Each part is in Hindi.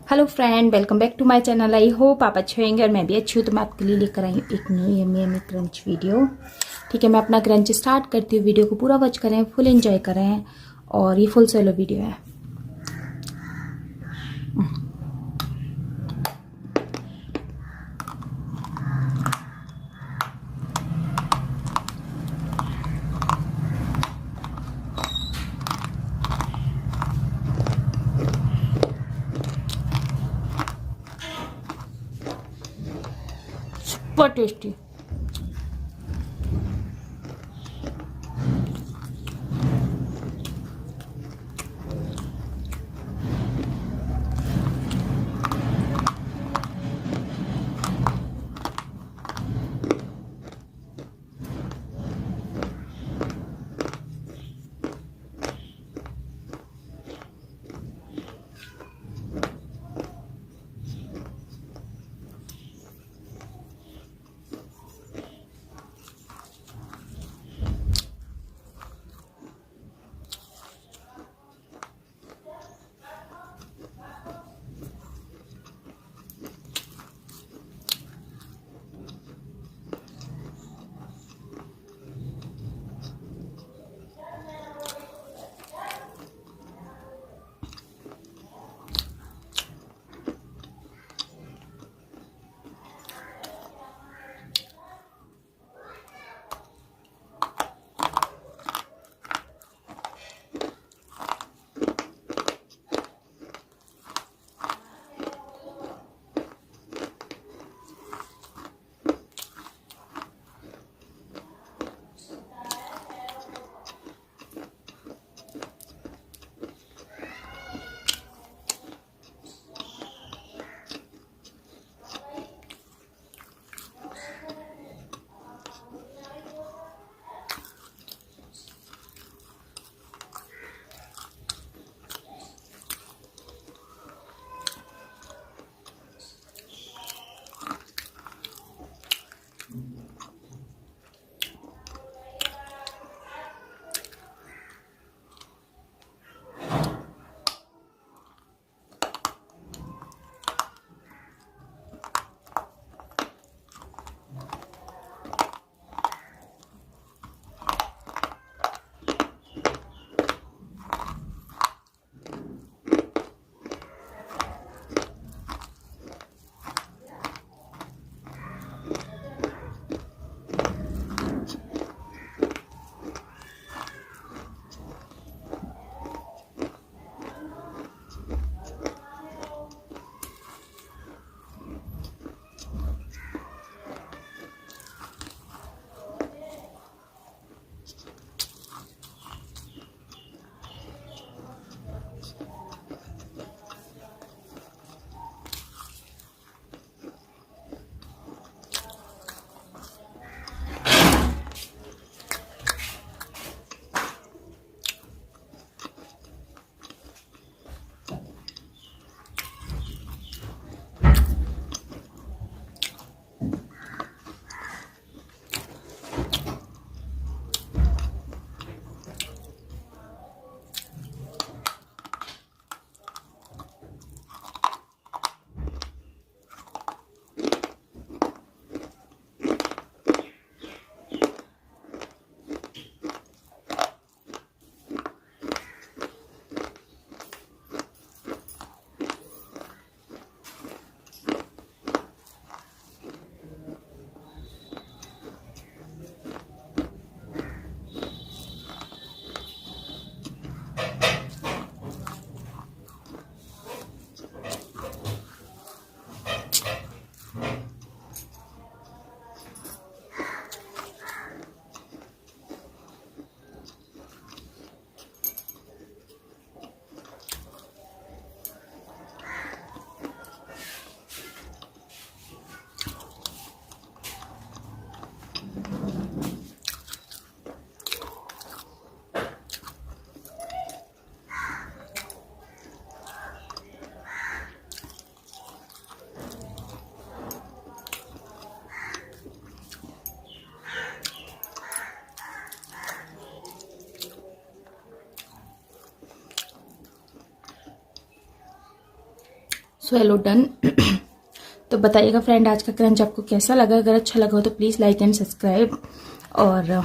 Hello friend, welcome back to my channel. I hope आप अच्छे होंगे और मैं भी अच्छी हूँ। तो मैं आपके लिए लेकर आई हूँ एक न्यू यम्मी क्रंच वीडियो। ठीक है, मैं अपना क्रंच स्टार्ट करती हूँ। वीडियो को पूरा वॉच करें, फुल एंजॉय करें। और ये फुल सोलो वीडियो है। बहुत टेस्टी। So hello done. तो बताइएगा फ्रेंड आज का क्रंच आपको कैसा लगा। अगर अच्छा लगा हो तो प्लीज़ लाइक एंड सब्सक्राइब और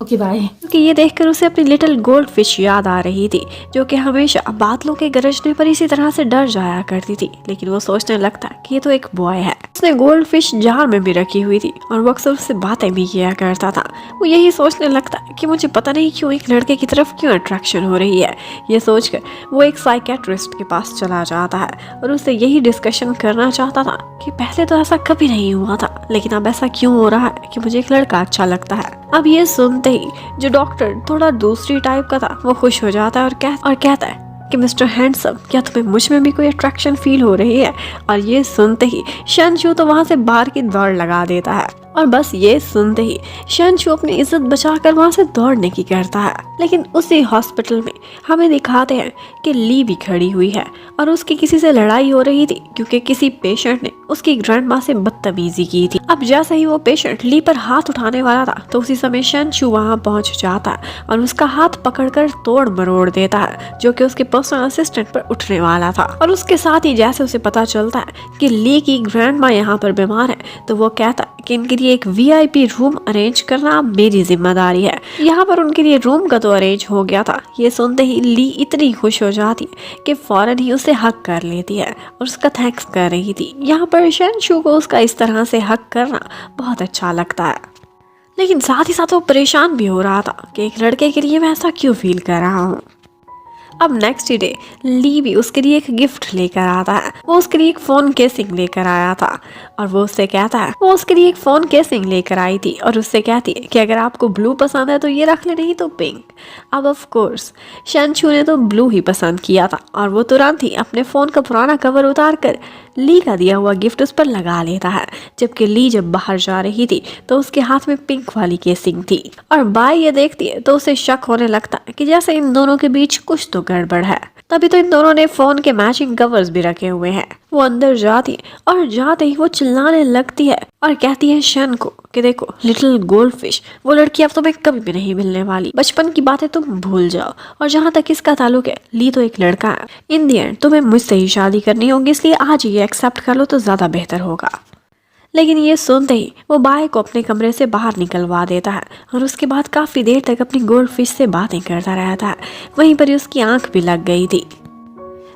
ओके बाय। कि ये देखकर उसे अपनी लिटिल गोल्ड फिश याद आ रही थी, जो कि हमेशा बादलों के गरजने पर इसी तरह से डर जाया करती थी। लेकिन वो सोचने लगता कि ये तो एक बॉय है। उसने गोल्ड फिश जार में भी रखी हुई थी और वो अक्सर उससे बातें भी किया करता था। वो यही सोचने लगता कि मुझे पता नहीं क्यों एक लड़के की तरफ क्यों अट्रैक्शन हो रही है। ये सोचकर वो एक साइकेट्रिस्ट के पास चला जाता है और उससे यही डिस्कशन करना चाहता था कि पहले तो ऐसा कभी नहीं हुआ था, लेकिन अब ऐसा क्यों हो रहा है कि मुझे एक लड़का अच्छा लगता है। अब ये सुनते ही जो डॉक्टर थोड़ा दूसरी टाइप का था वो खुश हो जाता है और कहता है कि मिस्टर हैंडसम, क्या तुम्हें मुझ में भी कोई अट्रैक्शन फील हो रही है। और ये सुनते ही शनशू तो वहाँ से बाहर की दौड़ लगा देता है और बस ये सुनते ही शनशू अपनी इज्जत बचाकर वहाँ से दौड़ने की करता है। लेकिन उसी हॉस्पिटल में हमें दिखाते हैं कि ली भी खड़ी हुई है और उसकी किसी से लड़ाई हो रही थी क्योंकि किसी पेशेंट ने उसकी ग्रैंडमा से बदतमीजी की थी। अब जैसे ही वो पेशेंट ली पर हाथ उठाने वाला था तो उसी समय शनशू वहाँ पहुँच जाता है और उसका हाथ पकड़कर तोड़ मरोड़ देता है, जो कि उसके पर्सनल असिस्टेंट पर उठने वाला था। और उसके साथ ही जैसे उसे पता चलता है कि ली की ग्रैंडमा यहाँ पर बीमार है तो वो कहता है कि इनके लिए एक VIP रूम अरेंज करना मेरी जिम्मेदारी है। यहाँ पर उनके लिए रूम का तो अरेंज हो गया था। ये सुनते ही ली इतनी खुश हो जाती है कि फौरन ही उसे हक कर लेती है और उसका थैंक्स कर रही थी। यहाँ पर शनशू को उसका इस तरह से हक करना बहुत अच्छा लगता है, लेकिन साथ ही साथ वो परेशान भी हो रहा था कि एक लड़के के लिए मैं ऐसा क्यों फील कर रहा हूँ। अब नेक्स्ट डे ली भी उसके लिए एक गिफ्ट लेकर आता है। वो उसके लिए एक फोन केसिंग लेकर आया था और वो उससे कहता है, वो उसके लिए एक फोन केसिंग लेकर आई थी और उससे कहती है कि अगर आपको ब्लू पसंद है तो ये रख ले, नहीं तो पिंक। अब ऑफ कोर्स शनशू ने तो ब्लू ही पसंद किया था और वो तुरंत ही अपने फोन का पुराना कवर उतार कर ली का दिया हुआ गिफ्ट उस पर लगा लेता है। जबकि ली जब बाहर जा रही थी तो उसके हाथ में पिंक वाली केसिंग थी और बाय ये देखती है तो उसे शक होने लगता है कि जैसे इन दोनों के बीच कुछ तो गड़बड़ है। तभी तो इन दोनों ने फोन के मैचिंग कवर्स भी रखे हुए हैं। वो अंदर जाती है और जाते ही वो चिल्लाने लगती है और कहती है शन को कि देखो लिटिल गोल्ड फिश, वो लड़की अब तुम्हें कभी भी नहीं मिलने वाली। बचपन की बातें तुम भूल जाओ और जहाँ तक इसका ताल्लुक है, ली तो एक लड़का है। इन दी एंड तुम्हें मुझसे ही शादी करनी होगी, इसलिए आज ये एक्सेप्ट कर लो तो ज्यादा बेहतर होगा। लेकिन ये सुनते ही वो बाय को अपने कमरे से बाहर निकलवा देता है और उसके बाद काफी देर तक अपनी गोल्ड फिश से बातें करता रहता है। वहीं पर उसकी आंख भी लग गई थी।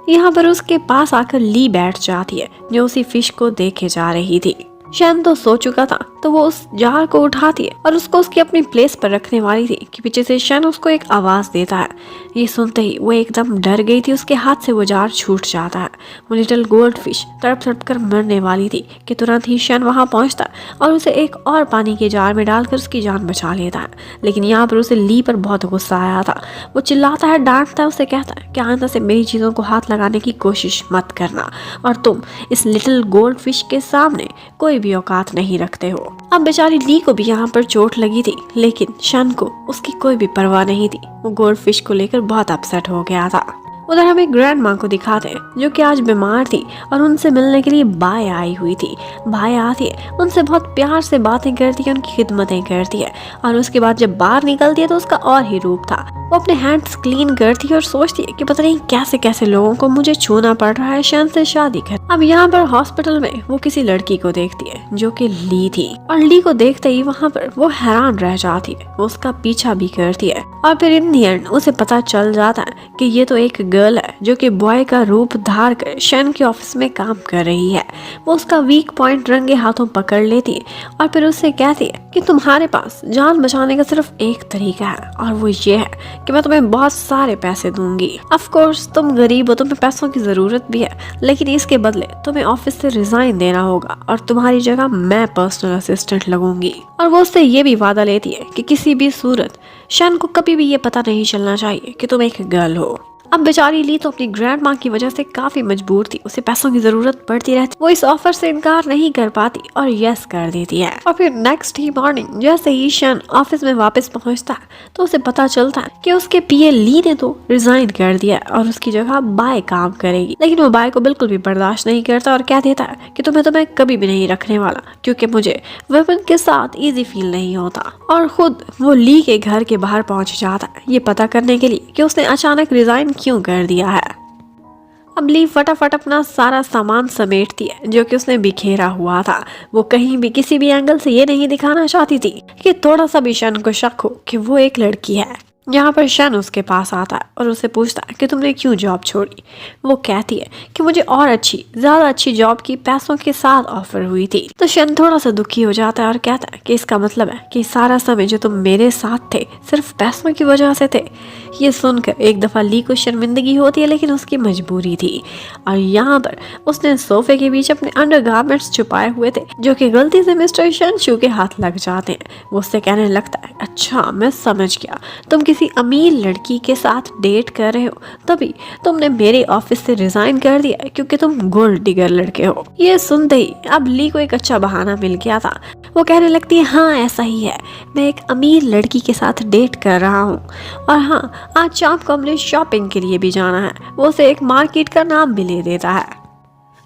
यहाँ पर उसके पास आकर ली बैठ जाती है जो उसी फिश को देखे जा रही थी। शन तो सो चुका था तो वो उस जार को उठाती है और उसको उसकी अपनी प्लेस पर रखने वाली थी कि पीछे से शन उसको एक आवाज देता है। ये सुनते ही वो एकदम डर गई थी, उसके हाथ से वो जार छूट जाता है। वो लिटिल गोल्ड फिश तड़प तड़प कर मरने वाली थी कि तुरंत ही शन वहाँ पहुँचता और उसे एक और पानी के जार में डालकर उसकी जान बचा लेता है। लेकिन यहाँ पर उसे ली पर बहुत गुस्सा आया था। वो चिल्लाता है, डांटता है, उसे कहता है कि आइंदा से मेरी चीज़ों को हाथ लगाने की कोशिश मत करना और तुम इस लिटिल गोल्ड फिश के सामने कोई भी औकात नहीं रखते हो। अब बेचारी ली को भी यहाँ पर चोट लगी थी, लेकिन शन को उसकी कोई भी परवाह नहीं थी। वो गोल्ड फिश को लेकर बहुत अपसेट हो गया था। उधर हमें ग्रैंड माँ को दिखाते हैं जो कि आज बीमार थी और उनसे मिलने के लिए बाय आई हुई थी। बाय आती है, उनसे बहुत प्यार से बातें करती है, उनकी खिदमतें करती है और उसके बाद जब बाहर निकलती है तो उसका और ही रूप था। वो अपने हैंड्स क्लीन करती है और सोचती है कि पता नहीं कैसे कैसे लोगों को मुझे छूना पड़ रहा है शन से शादी कर। अब यहाँ पर हॉस्पिटल में वो किसी लड़की को देखती है जो कि ली थी और ली को देखते ही वहाँ पर वो हैरान रह जाती है। वो उसका पीछा भी करती है और फिर इन दी एंड उसे पता चल जाता है कि ये तो एक गर्ल है जो कि बॉय का रूप धार कर शन के ऑफिस में काम कर रही है। वो उसका वीक पॉइंट रंगे हाथों पकड़ लेती है और फिर उससे कहती है कि तुम्हारे पास जान बचाने का सिर्फ एक तरीका है और वो ये है कि मैं तुम्हें बहुत सारे पैसे दूंगी। ऑफ कोर्स तुम गरीब हो, तुम्हें पैसों की जरूरत भी है, लेकिन इसके बदले तुम्हें ऑफिस से रिजाइन देना होगा और तुम्हारी जगह मैं पर्सनल असिस्टेंट लगूंगी। और वो उससे ये भी वादा लेती है कि किसी भी सूरत शन को कभी भी ये पता नहीं चलना चाहिए कि तुम एक गर्ल हो। अब बेचारी ली तो अपनी ग्रैंड माँ की वजह से काफी मजबूर थी, उसे पैसों की जरूरत पड़ती रहती। वो इस ऑफर से इनकार नहीं कर पाती और यस कर देती है। और फिर नेक्स्ट ही मॉर्निंग जैसे ही शन ऑफिस में वापस पहुंचता है तो उसे पता चलता है कि उसके पीए ली ने तो रिजाइन कर दिया और उसकी जगह बाय काम करेगी। लेकिन वो बाय को बिल्कुल भी बर्दाश्त नहीं करता और कह देता है कि तुम्हें कभी भी नहीं रखने वाला, क्योंकि मुझे वुमेन के साथ इजी फील नहीं होता। और खुद वो ली के घर के बाहर पहुंच जाता है ये पता करने के लिए कि उसने अचानक रिजाइन क्यों कर दिया है। अब ली फटाफट अपना सारा सामान समेटती है जो कि उसने बिखेरा हुआ था। वो कहीं भी किसी भी एंगल से ये नहीं दिखाना चाहती थी कि थोड़ा सा भी शन को शक हो कि वो एक लड़की है। यहाँ पर शन उसके पास आता है और उससे पूछता है कि तुमने क्यों जॉब छोड़ी। वो कहती है कि मुझे और ज़्यादा अच्छी जॉब की पैसों के साथ ऑफर हुई थी। तो शन थोड़ा सा दुखी हो जाता है और कहता है कि इसका मतलब है कि सारा समय जो तुम मेरे साथ थे सिर्फ पैसों की वजह से थे। ये सुनकर एक दफ़ा ली को शर्मिंदगी होती है, लेकिन उसकी मजबूरी थी। और यहाँ पर उसने सोफे के बीच अपने अंडरगारमेंट्स छुपाए हुए थे जो कि गलती से मिस्टर शनशू के हाथ लग जाते हैं। वो उससे कहने लगता है, अच्छा मैं समझ गया, तुम किसी अमीर लड़की के साथ डेट कर रहे हो, तभी तुमने मेरे ऑफिस से रिजाइन कर दिया क्योंकि तुम गोल्ड डिगर लड़के हो। ये सुनते ही अब ली को एक अच्छा बहाना मिल गया था। वो कहने लगती है, हाँ ऐसा ही है, मैं एक अमीर लड़की के साथ डेट कर रहा हूँ और हाँ आज शाम को हमने शॉपिंग के लिए भी जाना है। वो उसे एक मार्केट का नाम भी ले देता है।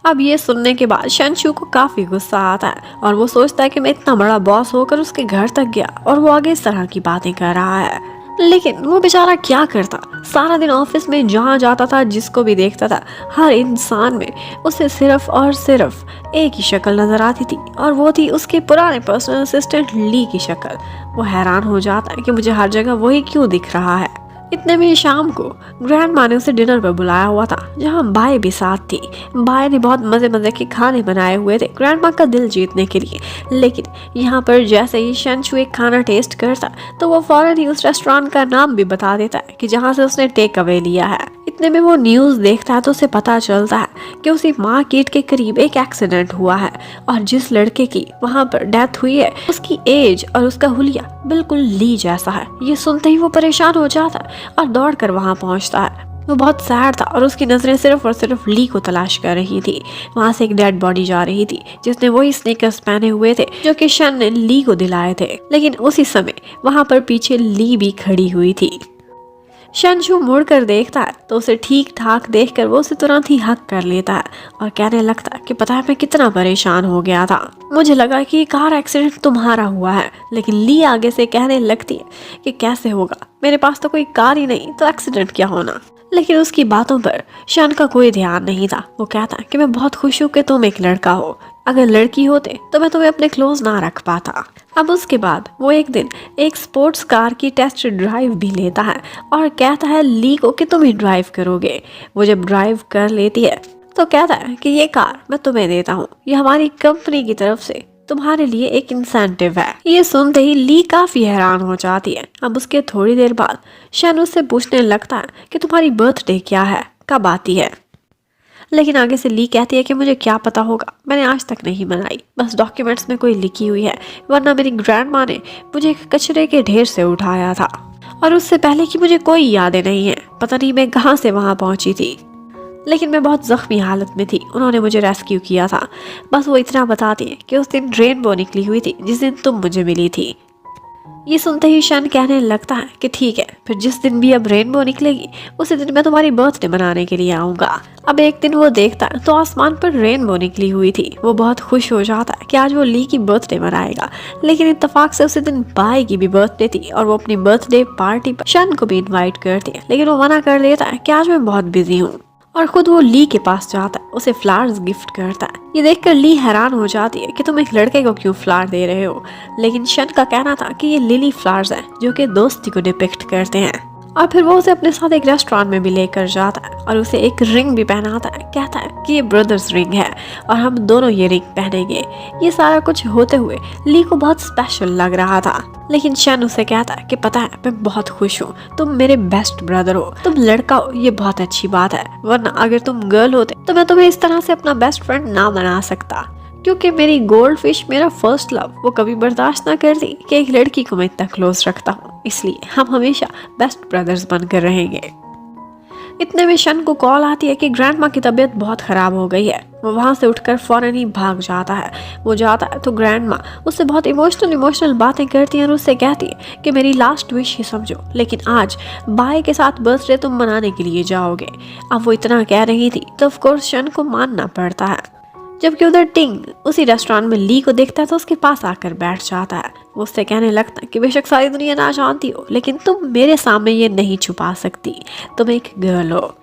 अब ये सुनने के बाद शनशू को काफी गुस्सा आता है और वो सोचता है कि मैं इतना बड़ा बॉस होकर उसके घर तक गया और वो आगे इस तरह की बातें कर रहा है। लेकिन वो बेचारा क्या करता, सारा दिन ऑफिस में जहाँ जाता था जिसको भी देखता था हर इंसान में उसे सिर्फ और सिर्फ एक ही शक्ल नजर आती थी और वो थी उसके पुराने पर्सनल असिस्टेंट ली की शक्ल। वो हैरान हो जाता है कि मुझे हर जगह वही क्यों दिख रहा है। इतने में शाम को ग्रैंडमा ने उसे डिनर पर बुलाया हुआ था जहाँ बाय भी साथ थी। बाय ने बहुत मजे मजे के खाने बनाए हुए थे ग्रैंडमा का दिल जीतने के लिए। लेकिन यहाँ पर जैसे ही शनशू एक खाना टेस्ट करता तो वो फौरन ही उस रेस्टोरेंट का नाम भी बता देता है कि जहाँ से उसने टेक अवे लिया है। इतने में वो न्यूज़ देखता है तो उसे पता चलता है कि उसी मार्केट के करीब एक एक्सीडेंट हुआ है और जिस लड़के की वहाँ पर डेथ हुई है उसकी एज और उसका हुलिया बिल्कुल ली जैसा है। ये सुनते ही वो परेशान हो जाता है और दौड़कर वहाँ पहुँचता है। वो बहुत सैड था और उसकी नजरें सिर्फ और सिर्फ ली को तलाश कर रही थी। वहाँ से एक डेड बॉडी जा रही थी जिसने वही स्नीकर्स पहने हुए थे जो कि शन ने ली को दिलाए थे। लेकिन उसी समय वहाँ पर पीछे ली भी खड़ी हुई थी। शनशू मुड़कर देखता है तो उसे ठीक ठाक देखकर वो उसे तुरंत ही हक कर लेता है और कहने लगता है कि पता है मैं कितना परेशान हो गया था, मुझे लगा कि कार एक्सीडेंट तुम्हारा हुआ है। लेकिन ली आगे से कहने लगती है कि कैसे होगा, मेरे पास तो कोई कार ही नहीं तो एक्सीडेंट क्या होना। लेकिन उसकी बातों पर शन का कोई ध्यान नहीं था। वो कहता कि मैं बहुत खुश हूँ कि तुम एक लड़का हो, अगर लड़की होते तो मैं तुम्हें अपने क्लोज ना रख पाता। अब उसके बाद वो एक दिन एक स्पोर्ट्स कार की टेस्ट ड्राइव भी लेता है और कहता है ली को कि तुम ही ड्राइव करोगे। वो जब ड्राइव कर लेती है तो कहता है कि ये कार मैं तुम्हें देता हूँ, ये हमारी कंपनी की तरफ से तुम्हारे लिए एक इंसेंटिव है। ये सुनते ही ली काफी हैरान हो जाती है। अब उसके थोड़ी देर बाद शन उससे पूछने लगता है कि तुम्हारी बर्थडे क्या है, कब आती है। लेकिन आगे से ली कहती है कि मुझे क्या पता होगा, मैंने आज तक नहीं मनाई, बस डॉक्यूमेंट्स में कोई लिखी हुई है, वरना मेरी ग्रैंडमा ने मुझे एक कचरे के ढेर से उठाया था और उससे पहले कि मुझे कोई यादें नहीं है, पता नहीं मैं कहाँ से वहाँ पहुँची थी, लेकिन मैं बहुत जख्मी हालत में थी, उन्होंने मुझे रेस्क्यू किया था। बस वो इतना बताती है कि उस दिन रेनबो निकली हुई थी जिस दिन तुम मुझे मिली थी। ये सुनते ही शन कहने लगता है कि ठीक है, फिर जिस दिन भी अब रेनबो निकलेगी उसी दिन मैं तुम्हारी बर्थडे मनाने के लिए आऊंगा। अब एक दिन वो देखता है तो आसमान पर रेनबो निकली हुई थी। वो बहुत खुश हो जाता है कि आज वो ली की बर्थडे मनाएगा। लेकिन इत्तेफाक से उसी दिन बाय की भी बर्थडे थी और वो अपनी बर्थडे पार्टी पर शन को भी इन्वाइट करती है, लेकिन वो मना कर देता है कि आज मैं बहुत बिजी हूँ और खुद वो ली के पास जाता है, उसे फ्लावर्स गिफ्ट करता है। ये देखकर ली हैरान हो जाती है कि तुम एक लड़के को क्यों फ्लावर दे रहे हो। लेकिन शन का कहना था कि ये लिली फ्लावर्स हैं जो कि दोस्ती को डिपिक्ट करते हैं। और फिर वो उसे अपने साथ एक रेस्टोरेंट में भी लेकर जाता है और उसे एक रिंग भी पहनाता है। कहता है कि ये ब्रदर्स रिंग है और हम दोनों ये रिंग पहनेंगे। ये सारा कुछ होते हुए ली को बहुत स्पेशल लग रहा था। लेकिन शन उसे कहता है कि पता है मैं बहुत खुश हूँ, तुम मेरे बेस्ट ब्रदर हो, तुम लड़का हो ये बहुत अच्छी बात है, वरना अगर तुम गर्ल होते तो मैं तुम्हें इस तरह से अपना बेस्ट फ्रेंड ना बना सकता, क्योंकि मेरी गोल्ड फिश मेरा फर्स्ट लव वो कभी बर्दाश्त ना करती कि एक लड़की को मैं इतना क्लोज रखता हूँ, इसलिए हम हमेशा बेस्ट ब्रदर्स बनकर रहेंगे। इतने में शन को कॉल आती है कि ग्रैंडमा की तबीयत बहुत खराब हो गई है। वो वहाँ से उठकर फौरन ही भाग जाता है। वो जाता है तो ग्रैंडमा उससे बहुत इमोशनल बातें करती हैं और उससे कहती है कि मेरी लास्ट विश ही समझो, लेकिन आज बाय के साथ बर्थडे तुम मनाने के लिए जाओगे। अब वो इतना कह रही थी तो ऑफ कोर्स शन को मानना पड़ता है। जबकि उधर टिंग उसी रेस्टोरेंट में ली को देखता है तो उसके पास आकर बैठ जाता है। वो उससे कहने लगता है कि बेशक सारी दुनिया ना जानती हो, लेकिन तुम मेरे सामने ये नहीं छुपा सकती, तुम एक गर्ल हो।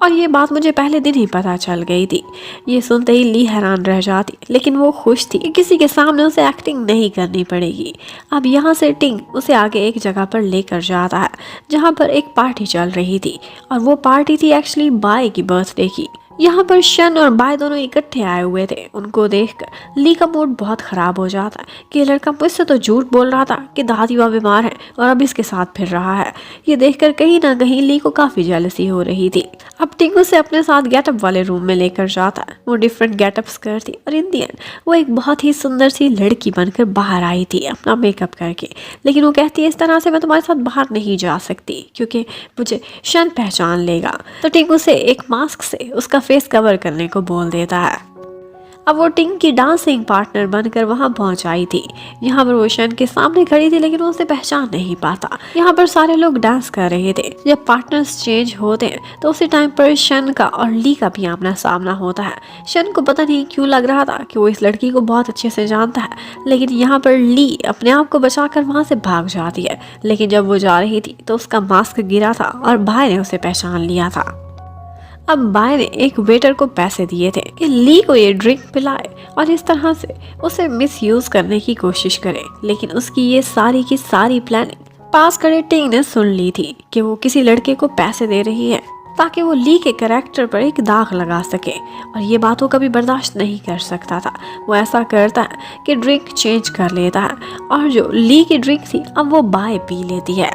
और ये बात मुझे पहले दिन ही पता चल गई थी। ये सुनते ही ली हैरान रह जाती, लेकिन वो खुश थी कि किसी के सामने उसे एक्टिंग नहीं करनी पड़ेगी। अब यहाँ से टिंग उसे आगे एक जगह पर लेकर जाता है जहाँ पर एक पार्टी चल रही थी, और वो पार्टी थी एक्चुअली बाय की बर्थडे की। यहाँ पर शन और बाय दोनों इकट्ठे आए हुए थे। उनको देखकर ली का मूड बहुत ख़राब हो जाता है कि लड़का मुझसे तो झूठ बोल रहा था कि दादी माँ बीमार है और अब इसके साथ फिर रहा है। ये देखकर कहीं ना कहीं ली को काफ़ी जेलसी हो रही थी। अब टिंग उसे अपने साथ गेटअप वाले रूम में लेकर जाता है। वो डिफरेंट गेटअप्स करती और इन दी एंड वो एक बहुत ही सुंदर सी लड़की बनकर बाहर आई थी अपना मेकअप करके। लेकिन वो कहती है इस तरह से मैं तुम्हारे साथ बाहर नहीं जा सकती क्योंकि मुझे शन पहचान लेगा। तो टिंग उसे एक मास्क से उसका फेस कवर करने को बोल देता है। अब वो टिंग की डांसिंग पार्टनर बनकर वहां पहुंच आई थी। यहाँ पर वो शन के सामने खड़ी थी, लेकिन वो उसे पहचान नहीं पाता। यहाँ पर सारे लोग डांस कर रहे थे। जब पार्टनर्स चेंज होते हैं तो उसी टाइम पर शन का और ली का भी आमना सामना होता है। शन को पता नहीं क्यों लग रहा था कि वो इस लड़की को बहुत अच्छे से जानता है, लेकिन यहाँ पर ली अपने आप को बचाकर वहां से भाग जाती है। लेकिन जब वो जा रही थी तो उसका मास्क गिरा था और भाई ने उसे पहचान लिया था। अब बाय ने एक वेटर को पैसे दिए थे कि ली को ये ड्रिंक पिलाए और इस तरह से उसे मिसयूज करने की कोशिश करे। लेकिन उसकी ये सारी की सारी प्लानिंग पास खड़े टिंग ने सुन ली थी कि वो किसी लड़के को पैसे दे रही है ताकि वो ली के कैरेक्टर पर एक दाग लगा सके, और ये बात वो कभी बर्दाश्त नहीं कर सकता था। वो ऐसा करता है कि ड्रिंक चेंज कर लेता है और जो ली की ड्रिंक थी अब वो बाय पी लेती है।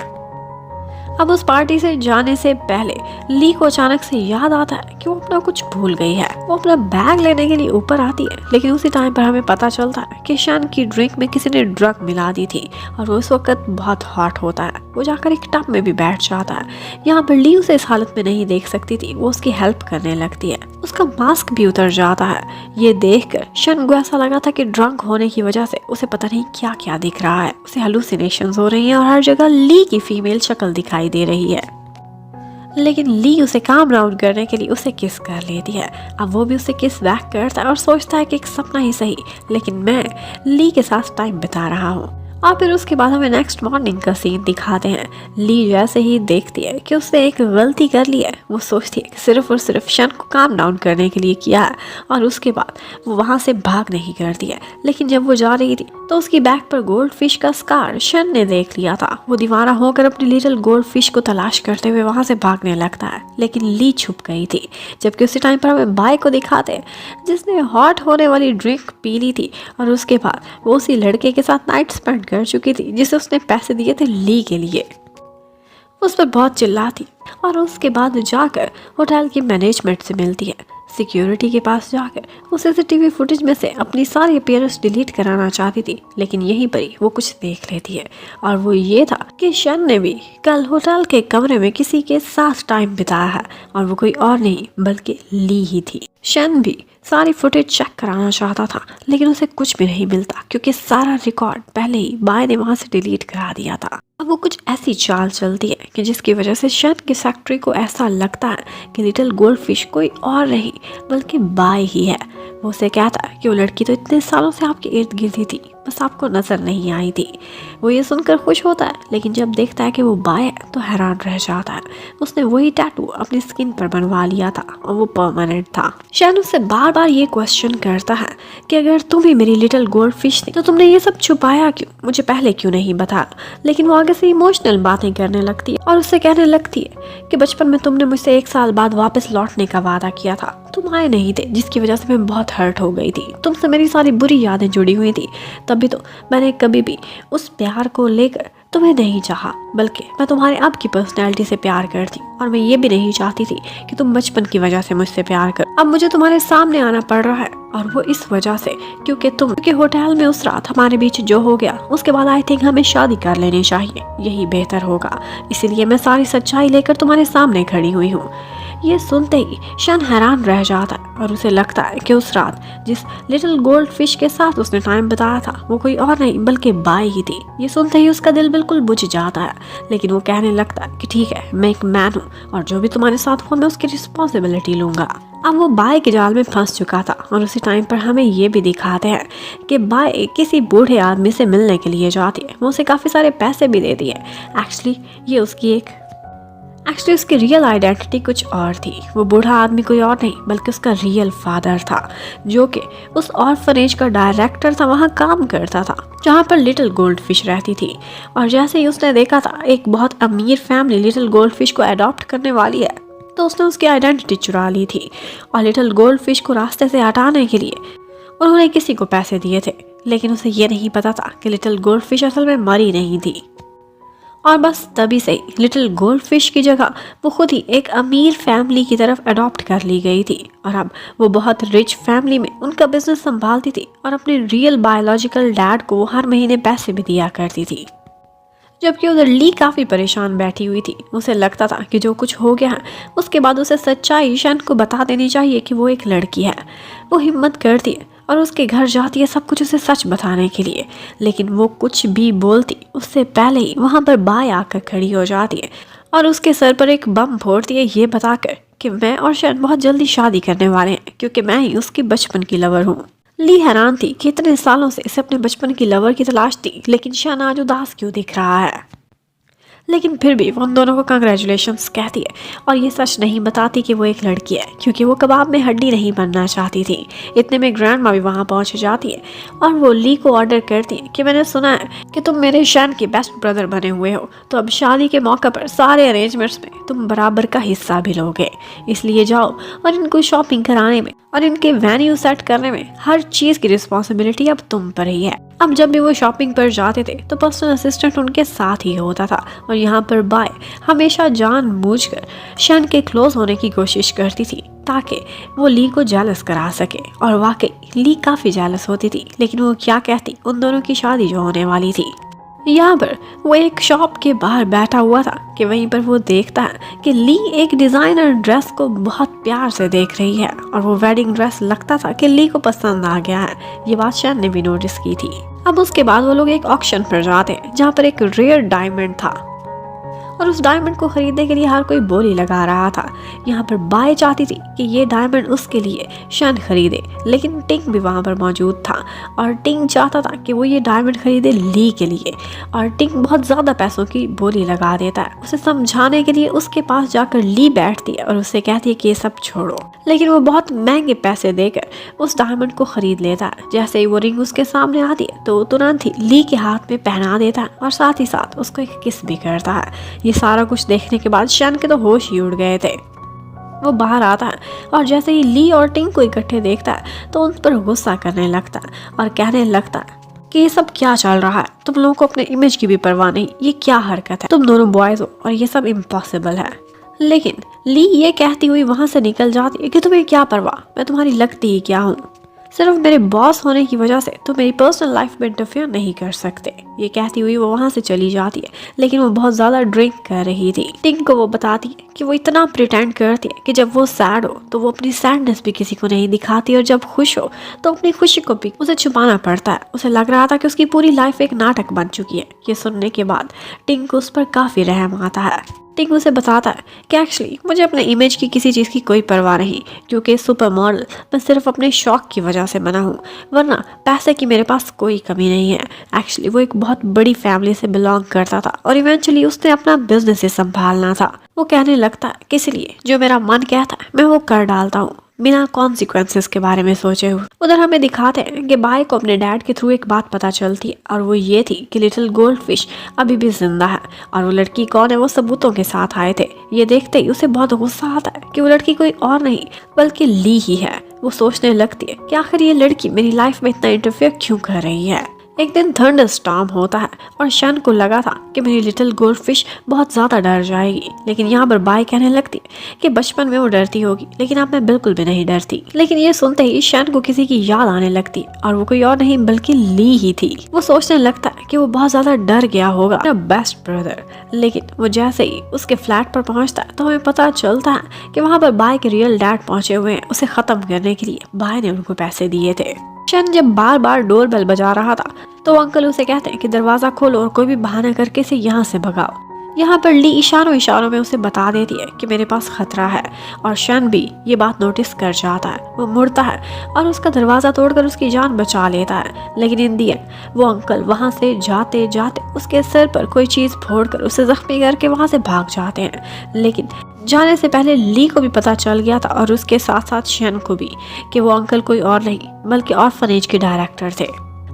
अब उस पार्टी से जाने से पहले ली को अचानक से याद आता है कि वो अपना कुछ भूल गई है। वो अपना बैग लेने के लिए ऊपर आती है, लेकिन उसी टाइम पर हमें पता चलता है कि शन की ड्रिंक में किसी ने ड्रग मिला दी थी और वो इस वक्त बहुत हॉट होता है। वो जाकर एक टब में भी बैठ जाता है। यहाँ पर ली उसे इस हालत में नहीं देख सकती थी। वो उसकी हेल्प करने लगती है। उसका मास्क भी उतर जाता है। ये देखकर शन को ऐसा लगा था कि ड्रंक होने की वजह से उसे पता नहीं क्या क्या दिख रहा है। उसे हेलुसिनेशंस हो रही हैं और हर जगह ली की फीमेल शक्ल दिखाई दे रही है। लेकिन ली उसे काम डाउन करने के लिए उसे किस कर लेती है। अब वो भी उसे किस बैक करता है और सोचता है कि एक सपना ही सही, लेकिन मैं ली के साथ टाइम बिता रहा हूँ। और फिर उसके बाद हमें नेक्स्ट मॉर्निंग का सीन दिखाते हैं। ली जैसे ही देखती है कि उसने एक गलती कर ली है, वो सोचती है कि सिर्फ और सिर्फ शन को काम डाउन करने के लिए किया है, और उसके बाद वो वहाँ से भाग नहीं करती है। लेकिन जब वो जा रही थी तो उसकी बैक पर गोल्ड फिश का स्कार शन ने देख लिया था। वो दीवाना होकर अपनी लिटिल गोल्ड फिश को तलाश करते हुए वहाँ से भागने लगता है, लेकिन ली छुप गई थी। जबकि उसी टाइम पर हमें बाय को दिखाते हैं जिसने हॉट होने वाली ड्रिंक पी ली थी, और उसके बाद वो उसी लड़के के साथ नाइट स्पेंड कर चुकी थी जिसे उसने पैसे दिए थे ली के लिए। उस पर बहुत चिल्लाती और उसके बाद जाकर होटल की मैनेजमेंट से मिलती है। सिक्योरिटी के पास जाकर वो सीसीटीवी फुटेज में से अपनी सारी अपीयरेंस डिलीट कराना चाहती थी, लेकिन यहीं पर ही वो कुछ देख लेती है, और वो ये था कि शन ने भी कल होटल के कमरे में किसी के साथ टाइम बिताया है, और वो कोई और नहीं बल्कि ली ही थी। शन भी सारी फुटेज चेक कराना चाहता था, लेकिन उसे कुछ भी नहीं मिलता क्योंकि सारा रिकॉर्ड पहले ही बाय ने वहां से डिलीट करा दिया था। अब वो कुछ ऐसी चाल चलती है कि जिसकी वजह से शन की सेक्रेटरी को ऐसा लगता है कि लिटिल गोल्ड फिश कोई और नहीं बल्कि बाय ही है। वो उसे कहता है कि वो लड़की तो इतने सालों से आपके इर्द गिर्द ही थी, बस आपको नजर नहीं आई थी। वो ये सुनकर खुश होता है, लेकिन जब देखता है कि वो बाय है तो हैरान रह जाता है। उसने वही टैटू अपनी स्किन पर बनवा लिया था और वो परमानेंट था। शन उससे बार बार ये क्वेश्चन करता है कि अगर तुम ही मेरी लिटिल गोल्ड फिश थी तो तुमने ये सब छुपाया क्यों, मुझे पहले क्यों नहीं बताया। लेकिन वो आगे से इमोशनल बातें करने लगती है और उससे कहने लगती है कि बचपन में तुमने मुझसे 1 साल बाद वापस लौटने का वादा किया था, तुम आए नहीं थे, जिसकी वजह से मैं बहुत हर्ट हो गई थी। तुमसे मेरी सारी बुरी यादें जुड़ी हुई थी, तभी तो मैंने कभी भी उस प्यार को लेकर तुम्हें नहीं चाहा, बल्कि मैं तुम्हारे अब की पर्सनैलिटी से प्यार करती, और मैं ये भी नहीं चाहती थी कि तुम बचपन की वजह से मुझसे प्यार कर। अब मुझे तुम्हारे सामने आना पड़ रहा है, और वो इस वजह से क्योंकि होटल में उस रात हमारे बीच जो हो गया, उसके बाद आई थिंक हमें शादी कर लेनी चाहिए, यही बेहतर होगा। इसीलिए मैं सारी सच्चाई लेकर तुम्हारे सामने खड़ी हुई हूँ। ये सुनते ही शन हैरान रह जाता है और उसे लगता है कि उस रात जिस लिटिल गोल्ड फिश के साथ उसने टाइम बिताया था वो कोई और नहीं बल्कि बाय ही थी। ये सुनते ही उसका दिल बिल्कुल बुझ जाता है, लेकिन वो कहने लगता है कि ठीक है, मैं एक मैन हूँ और जो भी तुम्हारे साथ हुआ मैं उसकी रिस्पॉन्सिबिलिटी लूंगा। अब वो बाय के जाल में फंस चुका था, और उसी टाइम पर हमें ये भी दिखाते हैं कि बाय किसी बूढ़े आदमी से मिलने के लिए जाती है। वो उसे काफ़ी सारे पैसे भी देती है। एक्चुअली ये उसकी एक एक्चुअली उसकी रियल आइडेंटिटी कुछ और थी। वो बूढ़ा आदमी कोई और नहीं बल्कि उसका रियल फादर था, जो कि उस ऑर्फनेज का डायरेक्टर था, वहाँ काम करता था जहाँ पर लिटिल गोल्डफिश रहती थी। और जैसे ही उसने देखा था एक बहुत अमीर फैमिली लिटिल गोल्डफिश को अडॉप्ट करने वाली है, तो उसने उसकी आइडेंटिटी चुरा ली थी और लिटिल गोल्डफिश को रास्ते से हटाने के लिए उन्होंने किसी को पैसे दिए थे। लेकिन उसे ये नहीं पता था कि लिटिल गोल्डफिश असल में मरी नहीं थी। और बस तभी से लिटिल गोल्डफिश की जगह वो खुद ही एक अमीर फैमिली की तरफ अडॉप्ट कर ली गई थी और अब वो बहुत रिच फैमिली में उनका बिजनेस संभालती थी और अपने रियल बायोलॉजिकल डैड को हर महीने पैसे भी दिया करती थी। जबकि उधर ली काफ़ी परेशान बैठी हुई थी। उसे लगता था कि जो कुछ हो गया है उसके बाद उसे सच्चाई शन को बता देनी चाहिए कि वो एक लड़की है। वो हिम्मत करती है और उसके घर जाती है सब कुछ उसे सच बताने के लिए, लेकिन वो कुछ भी बोलती उससे पहले ही वहाँ पर बाय आकर खड़ी हो जाती है और उसके सर पर एक बम फोड़ती है, ये बताकर कि मैं और शन बहुत जल्दी शादी करने वाले हैं क्योंकि मैं ही उसकी बचपन की लवर हूँ। ली हैरान थी कि इतने सालों से इसे अपने बचपन की लवर की तलाश थी, लेकिन शन आज उदास क्यों दिख रहा है। लेकिन फिर भी वो उन दोनों को कंग्रेचुलेशंस कहती है और ये सच नहीं बताती कि वो एक लड़की है, क्योंकि वो कबाब में हड्डी नहीं बनना चाहती थी। इतने में ग्रैंड माँ भी वहाँ पहुँच जाती है और वो ली को ऑर्डर करती है कि मैंने सुना है कि तुम मेरे शन के बेस्ट ब्रदर बने हुए हो, तो अब शादी के मौके पर सारे अरेंजमेंट्स में तुम बराबर का हिस्सा भी लोगे, इसलिए जाओ और इनको शॉपिंग कराने में और इनके वेन्यू सेट करने में हर चीज़ की रिस्पॉन्सिबिलिटी अब तुम पर ही है। अब जब भी वो शॉपिंग पर जाते थे तो पर्सनल असिस्टेंट उनके साथ ही होता था और यहाँ पर बाय हमेशा जानबूझकर शन के क्लोज होने की कोशिश करती थी ताकि वो ली को जेलस करा सके। और वाकई ली काफ़ी जेलस होती थी, लेकिन वो क्या कहती उन दोनों की शादी जो होने वाली थी। यहाँ पर वो एक शॉप के बाहर बैठा हुआ था कि वहीं पर वो देखता है कि ली एक डिज़ाइनर ड्रेस को बहुत प्यार से देख रही है और वो वेडिंग ड्रेस लगता था कि ली को पसंद आ गया है। ये बात शन ने भी नोटिस की थी। अब उसके बाद वो लोग एक ऑक्शन पर जाते हैं जहाँ पर एक रेयर डायमंड था और उस डायमंड को खरीदने के लिए हर कोई बोली लगा रहा था। यहाँ पर बाय चाहती थी कि ये डायमंड उसके लिए शन खरीदे, लेकिन टिंग भी वहाँ पर मौजूद था और टिंग चाहता था कि वो ये डायमंड खरीदे ली के लिए। और टिंग बहुत ज़्यादा पैसों की बोली लगा देता है। उसे समझाने के लिए उसके पास जाकर ली बैठती है और उससे कहती है कि ये सब छोड़ो, लेकिन वो बहुत महंगे पैसे देकर उस डायमंड को खरीद लेता है। जैसे ही वो रिंग उसके सामने आती है तो तुरंत ही ली के हाथ में पहना देता है और साथ ही साथ उसको एक किस भी करता है। ये सारा कुछ देखने के बाद शन के तो होश ही उड़ गए थे। वो बाहर आता है और जैसे ही ली और टिंग को इकट्ठे देखता है तो उन पर गुस्सा करने लगता है और कहने लगता है कि ये सब क्या चल रहा है, तुम लोगों को अपने इमेज की भी परवाह नहीं, ये क्या हरकत है, तुम दोनों बॉयज हो और ये सब इम्पॉसिबल है। लेकिन ली ये कहती हुई वहाँ से निकल जाती है कि तुम्हें क्या परवाह, मैं तुम्हारी लगती ही क्या हूँ, सिर्फ मेरे बॉस होने की वजह से तुम मेरी पर्सनल लाइफ में इंटरफेयर नहीं कर सकते। ये कहती हुई वो वहाँ से चली जाती है, लेकिन वो बहुत ज़्यादा ड्रिंक कर रही थी। टिंग को वो बताती है कि वो इतना प्रिटेंड करती है कि जब वो सैड हो तो वो अपनी सैडनेस भी किसी को नहीं दिखाती और जब खुश हो तो अपनी खुशी को भी उसे छुपाना पड़ता है। उसे लग रहा था कि उसकी पूरी लाइफ एक नाटक बन चुकी है। ये सुनने के बाद टिंग को उस पर काफ़ी रहम आता है। टिंग उसे बताता है कि एक्चुअली मुझे अपने इमेज की किसी चीज़ की कोई परवाह नहीं, क्योंकि सुपर मॉडल मैं सिर्फ अपने शौक की वजह से बना हूँ, वरना पैसे की मेरे पास कोई कमी नहीं है। एक्चुअली वो एक बहुत बड़ी फैमिली से बिलोंग करता था और इवेंचुअली उसने अपना बिजनेस ही संभालना था। वो कहने लगता है कि इसलिए जो मेरा मन कहता है मैं वो कर डालता हूँ बिना कॉन्सिक्वेंसेस के बारे में सोचे हुए। उधर हमें दिखाते हैं कि बाय को अपने डैड के थ्रू एक बात पता चलती है और वो ये थी कि लिटिल गोल्डफिश अभी भी जिंदा है और वो लड़की कौन है वो सबूतों के साथ आए थे। ये देखते ही उसे बहुत गुस्सा आता है कि वो लड़की कोई और नहीं बल्कि ली ही है। वो सोचने लगती है कि आखिर ये लड़की मेरी लाइफ में इतना इंटरफेयर क्यों कर रही है। एक दिन थंडर स्टॉर्म होता है और शन को लगा था कि मेरी लिटिल गोल्डफिश बहुत ज़्यादा डर जाएगी, लेकिन यहाँ पर बाय कहने लगती है कि बचपन में वो डरती होगी लेकिन अब मैं बिल्कुल भी नहीं डरती। लेकिन ये सुनते ही शन को किसी की याद आने लगती है और वो कोई और नहीं बल्कि ली ही थी। वो सोचने लगता है कि वो बहुत ज़्यादा डर गया होगा अपना बेस्ट ब्रदर, लेकिन वो जैसे ही उसके फ्लैट पर पहुँचता है तो हमें पता चलता है कि वहाँ पर बाय के रियल डैड पहुँचे हुए हैं। उसे ख़त्म करने के लिए बाय ने उनको पैसे दिए थे। शन जब बार बार डोर बेल बजा रहा था तो अंकल उसे कहते हैं कि दरवाज़ा खोलो और कोई भी बहाना करके इसे यहाँ से भगाओ। यहाँ पर ली इशारों इशारों में उसे बता देती है कि मेरे पास खतरा है और शन भी ये बात नोटिस कर जाता है। वो मुड़ता है और उसका दरवाज़ा तोड़कर उसकी जान बचा लेता है, लेकिन इन दी एंड वो अंकल वहाँ से जाते जाते उसके सिर पर कोई चीज़ फोड़कर उसे जख्मी करके वहाँ से भाग जाते हैं। लेकिन जाने से पहले ली को भी पता चल गया था और उसके साथ साथ शन को भी कि वो अंकल कोई और नहीं बल्कि ऑर्फनेज के डायरेक्टर थे।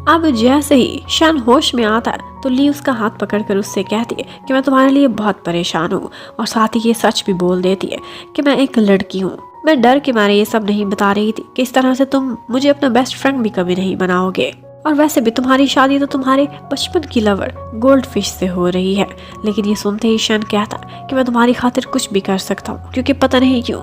अब जैसे ही शन होश में आता है तो ली उसका हाथ पकड़कर उससे कहती है कि मैं तुम्हारे लिए बहुत परेशान हूँ, और साथ ही ये सच भी बोल देती है कि मैं एक लड़की हूँ। मैं डर के मारे ये सब नहीं बता रही थी कि इस तरह से तुम मुझे अपना बेस्ट फ्रेंड भी कभी नहीं बनाओगे, और वैसे भी तुम्हारी शादी तो तुम्हारे बचपन की लवर गोल्ड फिश से हो रही है। लेकिन ये सुनते ही शन कहता कि मैं तुम्हारी खातिर कुछ भी कर सकता हूँ, क्योंकि पता नहीं क्यों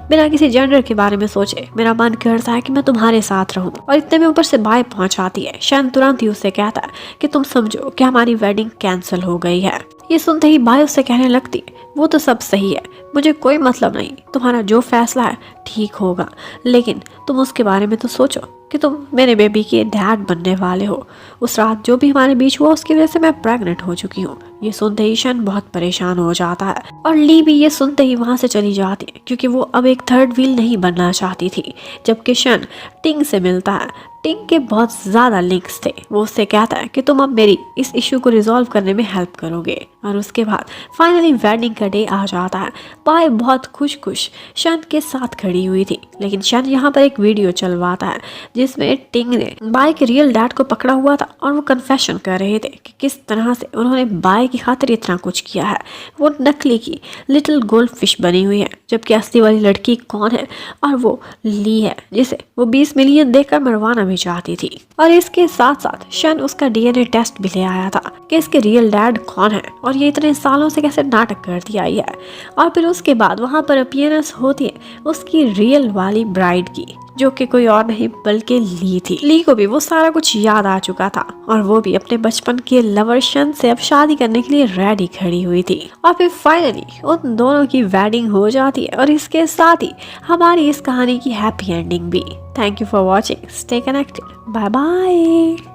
बिना किसी जेंडर के बारे में सोचे मेरा मन करता है कि मैं तुम्हारे साथ रहूं। और इतने में ऊपर से बाय पहुंच आती है। शन तुरंत ही उससे कहता है कि तुम समझो कि हमारी वेडिंग कैंसिल हो गई है। ये सुनते ही बाय उससे कहने लगती है वो तो सब सही है, मुझे कोई मतलब नहीं, तुम्हारा जो फैसला है ठीक होगा, लेकिन तुम उसके बारे में तो सोचो कि तुम मेरे बेबी के डैड बनने वाले हो। उस रात जो भी हमारे बीच हुआ उसकी वजह से मैं प्रेग्नेंट हो चुकी हूँ। ये सुनते ही शन बहुत परेशान हो जाता है और ली भी ये सुनते ही वहाँ से चली जाती है, क्योंकि वो अब एक थर्ड व्हील नहीं बनना चाहती थी। जबकि शन टिंग से मिलता है। टिंग के बहुत ज़्यादा लिंक्स थे। वो उससे कहता है कि तुम अब मेरी इस इशू को रिजॉल्व करने में हेल्प करोगे। और उसके बाद फाइनली वेडिंग का डे आ जाता है। पाए बहुत खुश शन के साथ खड़ी हुई थी, लेकिन शन यहाँ पर एक वीडियो चलवाता है जिसमें टिंग ने बाय के रियल डैड को पकड़ा हुआ था और वो कन्फेशन कर रहे थे कि किस तरह से उन्होंने बाय की खातिर इतना कुछ किया है। वो नकली की लिटिल गोल्ड फिश बनी हुई है, जबकि असली वाली लड़की कौन है, और वो ली है जिसे वो 20 मिलियन देकर मरवाना भी चाहती थी। और इसके साथ साथ शन उसका डीएनए टेस्ट भी ले आया था कि इसके रियल डैड कौन है और ये इतने सालों से कैसे नाटक करती आई है। और फिर उसके बाद वहाँ पर अपीयरेंस होती है उसकी रियल वाली ब्राइड की, जो कि कोई और नहीं बल्कि ली थी। ली को भी वो सारा कुछ याद आ चुका था और वो भी अपने बचपन के लवर शन से अब शादी करने के लिए रेडी खड़ी हुई थी। और फिर फाइनली उन दोनों की वेडिंग हो जाती है और इसके साथ ही हमारी इस कहानी की हैप्पी एंडिंग भी। Thank you for watching, stay connected, bye bye.